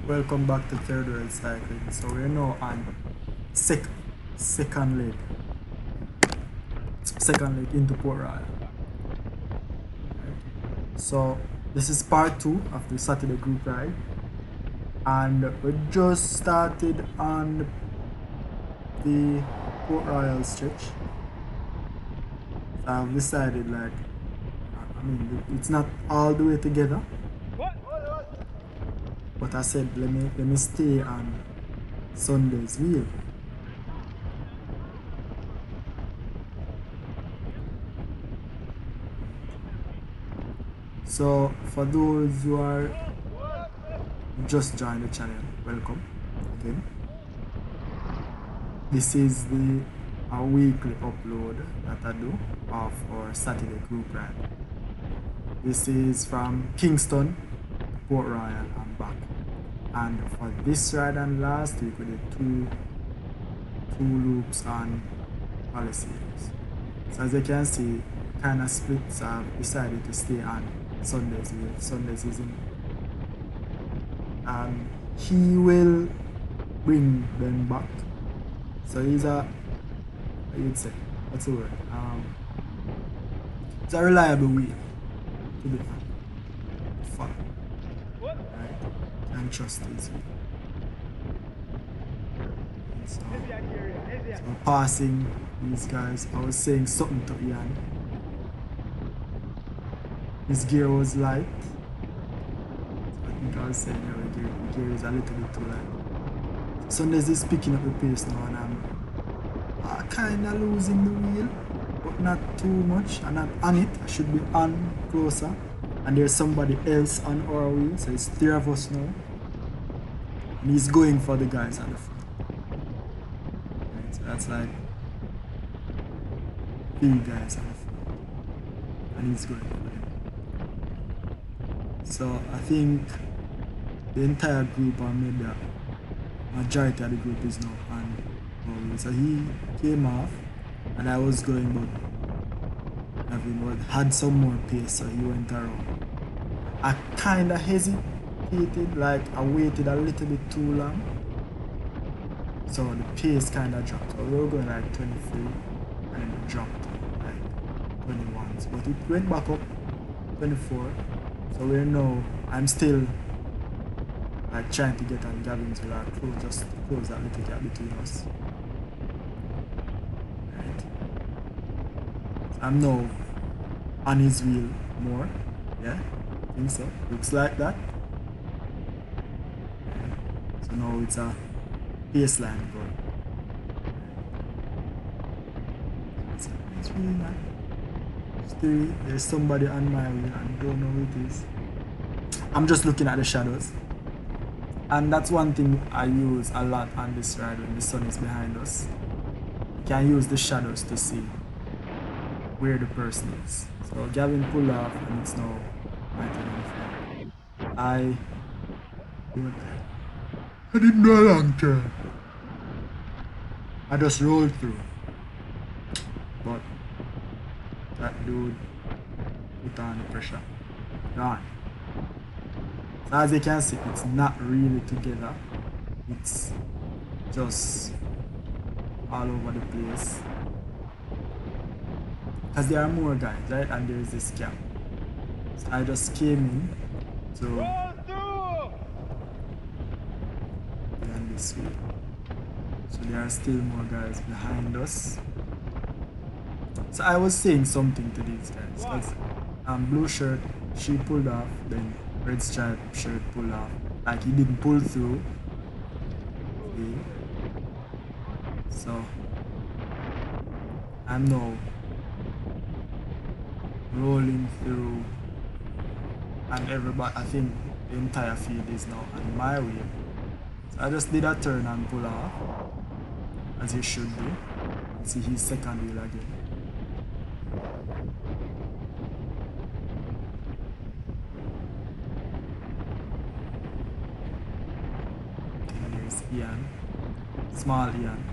Welcome back to Third World Cycling. So we're now on sec second leg. Second leg into Port Royal. So this is part 2 of the Saturday group ride. And we just started on the Port Royal stretch. So I've decided it's not all the way together. But I said let me stay on Sunday's wheel. So for those who are just joined the channel, welcome again. This is the weekly upload that I do of our Saturday group ride. This is from Kingston to Port Royal and back. And for this ride and last week we did two loops on Palisades. So as you can see, kind of splits. I've decided to stay on Sunday's wheel. Sunday's isn't. He will bring them back. So he's a, what you'd say, what's the word? It's a reliable wheel to be fun. Right? Can trust his wheel. So passing these guys, I was saying something to Ian. His gear was light. So I think I was saying the gear is a little bit too light. Sundays is picking up the pace now and I'm kind of losing the wheel, but not too much. I'm not on it. I should be on closer. And there's somebody else on our wheel, so it's 3 of us now. And he's going for the guys on the front. Right, so that's like 3 guys on the front. And he's going for them. So I think the entire group, or maybe a majority of the group, is now on our wheel. So he came off and I was going, but Gavin had some more pace, so he went around. I kinda hesitated, like I waited a little bit too long, so the pace kinda dropped. So we were going like 23 and then it dropped like 21s, but it went back up 24. So we're now, I'm still like trying to get on Gavin's wheel, just close that little gap between us. Right. I'm now on his wheel more. Yeah, I think so. Looks like that. So now it's a baseline going. It's really nice. Still, there's somebody on my wheel and don't know who it is. I'm just looking at the shadows. And that's one thing I use a lot on this ride when the sun is behind us. You can use the shadows to see where the person is. So Gavin pulled off and it's now my turn. I didn't do a long turn. I just rolled through. But that dude put on the pressure. Gone. So as you can see, it's not really together. It's just all over the place. Because there are more guys, right? And there is this gap. So I just came in to be on this way. So there are still more guys behind us. So I was saying something to these guys. Because blue shirt, she pulled off, then red stripe shirt pulled off. Like he didn't pull through. Okay. So I'm now rolling through, and everybody, I think the entire field is now on my wheel. So I just did a turn and pull off, as you should do. See his second wheel again. And there's Ian, small Ian.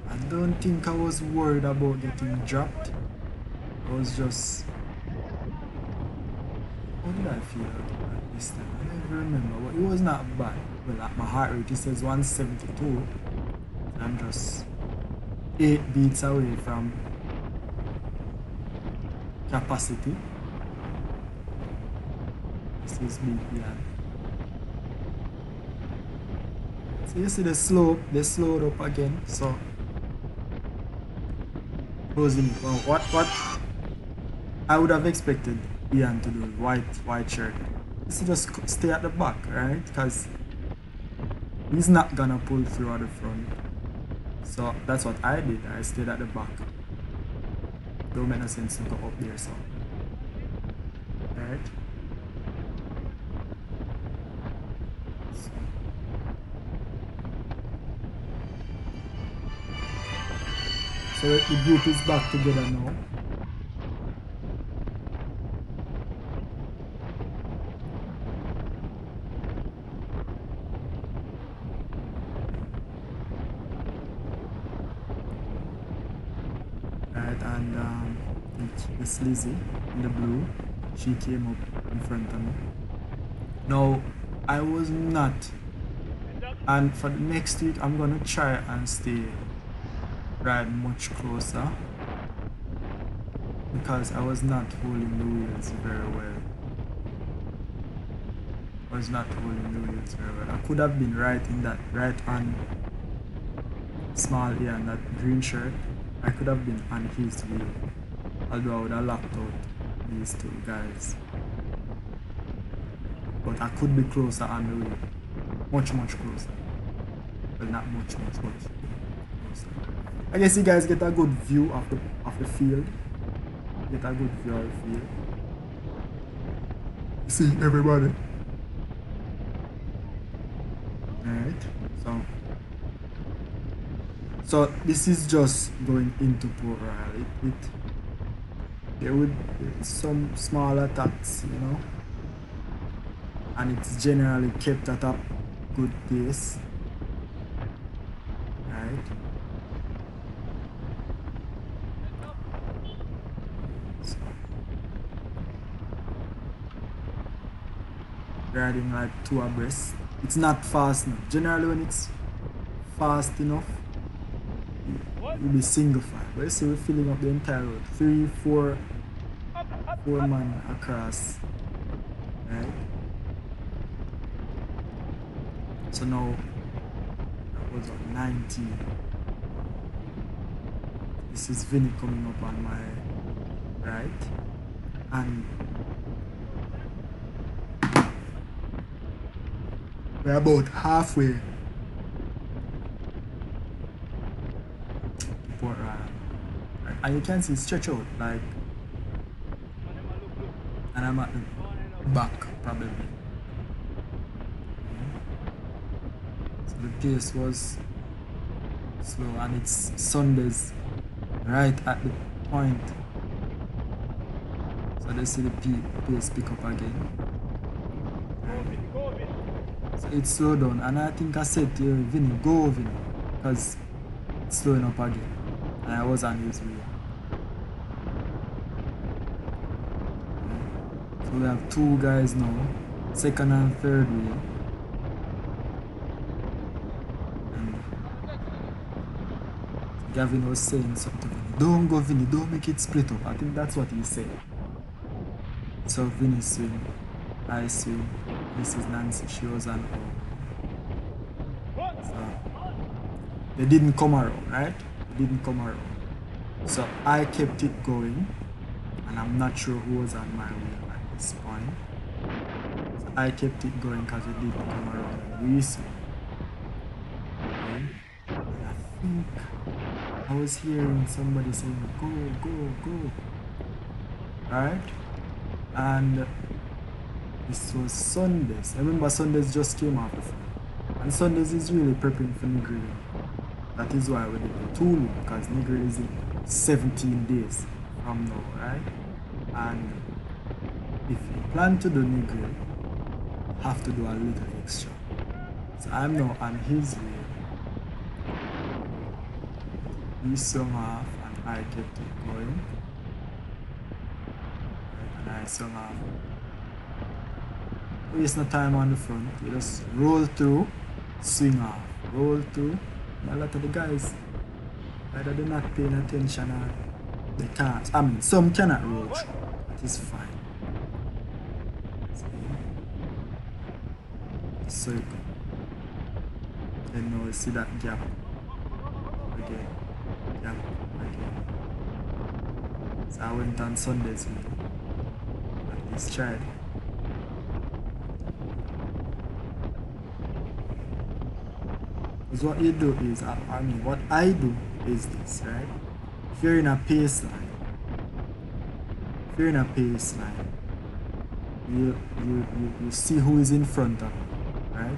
I don't think I was worried about getting dropped. I was just How did I feel at this time? I don't even remember, but it was not bad. Well, at my heart rate, it says 172. I'm just 8 beats away from capacity. This is BPM. So you see the slope, they slowed up again. So closing it. Well, what I would have expected Ian to do, white shirt, is to just stay at the back, right? Because he's not gonna pull through at the front. So that's what I did. I stayed at the back. Don't make no sense to go up there, so right. So the group is back together now. Right, and it's Lizzie in the blue. She came up in front of me. No, I was not. And for the next week, I'm gonna try and stay right much closer because I was not holding the wheels very well. I was not holding the wheels very well. I could have been right in that, right on small ear and that green shirt. I could have been on his wheel, although I would have locked out these two guys. But I could be closer on the wheel. Much closer. Well, not much closer. I guess you guys get a good view of the field. Get a good view of the field. See everybody. Alright, so this is just going into Port Royal. There would be some small attacks, you know, and it's generally kept at a good pace. Right. So, riding like 2 abreast. It's not fast enough. Generally when it's fast enough, it will be single file. But you see we're filling up the entire road. 3, 4 man across. Right? So now that was on 90. This is Vinny coming up on my right. And we're about halfway to Port Royal. Right? And you can see stretch out like, and I'm at the back probably. So the pace was slow and it's Sundays right at the point. So they see the pace pick up again. So it's slowed down, and I think I said to Vinny, go Vinny, because it's slowing up again, and I was on his way. So we have 2 guys now, second and third wheel. And Gavin was saying something to Vinny, don't go Vinny, don't make it split up. I think that's what he said. So Vinny swing, I swing. This is Nancy, she was on all. So they didn't come around, right? They didn't come around. So I kept it going, and I'm not sure who was on my wheel at this point. So I kept it going because it didn't come around and we swing. Okay? And I think I was hearing somebody saying, go. Right? And this was Sundays. I remember Sundays just came out of it. And Sundays is really prepping for Negril. That is why we did the tool, because Negril is in 17 days from now, right? And if you plan to do Negril, you have to do a little extra. So I'm now on his way. He swung off and I kept it going. And I swung off. waste no time on the front. You just roll through, swing off, roll through. And a lot of the guys either they're not paying attention or they can't. I mean, some cannot roll through. That is fine. Circle. Then now you see that gap again. Gap again. So I went on Sunday's video. At least tried. Because what you do is, I mean, what I do is this, right? If you're in a pace line, you see who is in front of you, right?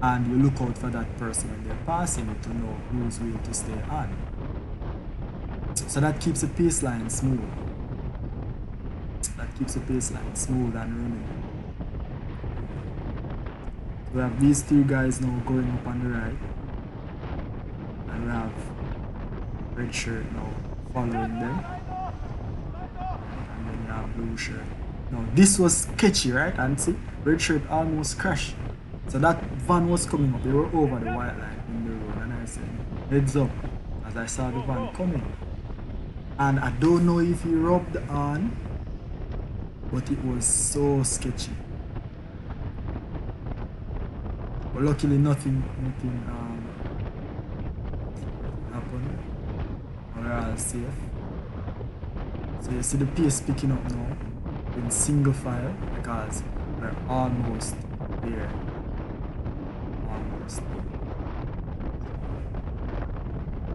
And you look out for that person when they're passing you to know whose wheel to stay on. So that keeps the pace line smooth. That keeps the pace line smooth and running. We have these three guys now going up on the right, and we have red shirt now following them, and then you have blue shirt. Now this was sketchy, right? And see, red shirt almost crashed. So that van was coming up, they were over the white line in the road, and I said, heads up, as I saw the van coming. And I don't know if he rubbed on, but it was so sketchy. But luckily nothing happened. We're all safe. So you see the pace picking up now in single file because we're almost there. Almost there.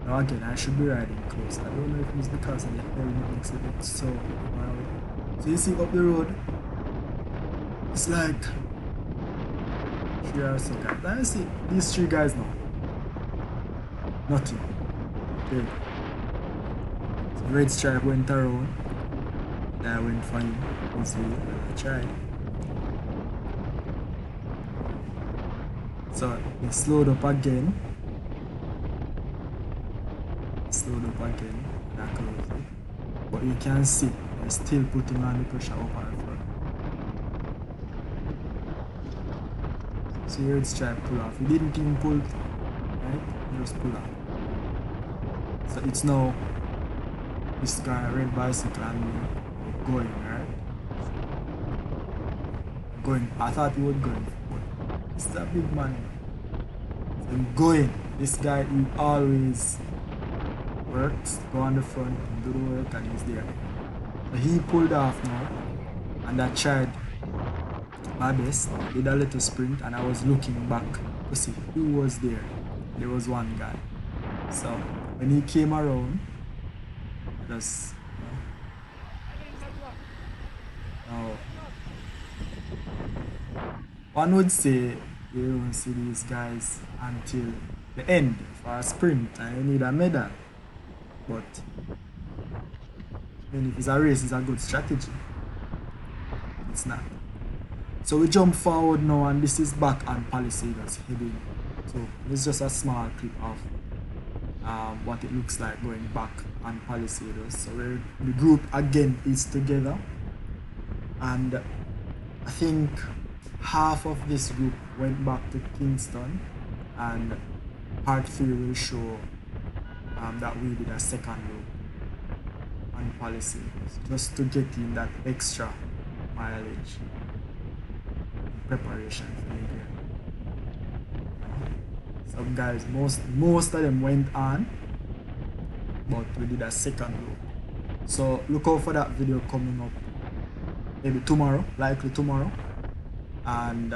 Now again, I should be riding close. I don't know if it's because of the helmet makes it look so wild. So you see up the road, it's like three or so guys. Now you see these three guys now. Nothing. Okay. So red stripe went around. I went for him. His wheel. I tried. So he slowed up again. That closed it. But you can see they're still putting on the pressure up on the front. So red stripe pull off. He didn't even pull, right? He just pull off. So it's now this guy, red bicycle, and me going, right? Going. I thought he was going, but it's a big man. So I'm going. This guy, he always works, go on the front, do the work, and he's there. So he pulled off now, and I tried my best, did a little sprint, and I was looking back to see who was there. There was one guy. So when he came around, just now one would say you don't see these guys until the end for a sprint and you need a medal. But I mean, if it's a race, it's a good strategy. It's not. So we jump forward now, and this is back on Palisadoes heading. So it's just a small clip of what it looks like going back on Palisadoes. So the group again is together, and I think half of this group went back to Kingston, and part 3 will show that we did a second loop on Palisadoes just to get in that extra mileage in preparation for the game. Some guys, most of them went on, but we did a second loop. So look out for that video coming up maybe tomorrow, likely tomorrow, and